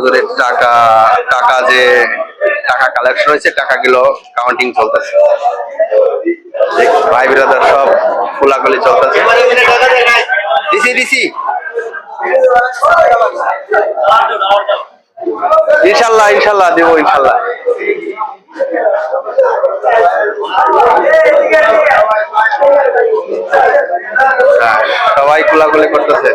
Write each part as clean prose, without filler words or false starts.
হুজুরের টাকা টাকা যে টাকা কালেকশন হয়েছে টাকাগুলো কাউন্টিং চলতেছে। ভাই বিরাদার সব কোলাকুলি চলতেছে। দিছি দিছি ইনশাল্লাহ ইনশাল্লাহ দেবো ইনশাল্লাহ। সবাই কোলাকুলি করতেছে।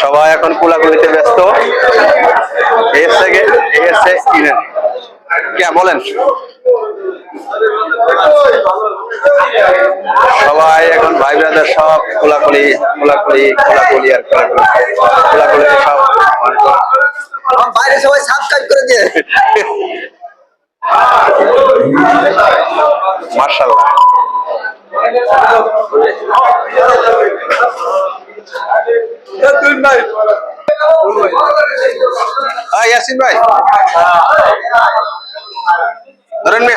সবাই এখন কোলাকুলিতে ব্যস্ত। বলেন সবাই এখন ভাই ব্রাদার সব কোলাকুলি কোলাকুলি কোলাকুলি আর কোলাকুলি সব বাইরে সবাই সাবস্ক্রাইব করে দিয়ে মাশাআল্লাহ। ইয়াসিন ভাই ধরেন মে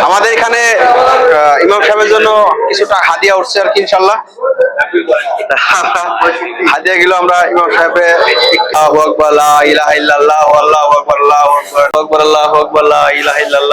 আমাদের এখানে ইমাম সাহেবের জন্য কিছুটা হাদিয়া উঠছে আর কি ইনশাল্লাহ। হাদিয়া গুলো আমরা ইমাম সাহেবের আল্লাহু আকবার লা ইলাহা ইল্লাল্লাহ আল্লাহু আকবার আল্লাহু আকবার আল্লাহু আকবার লা ইলাহা ইল্লাল্লাহ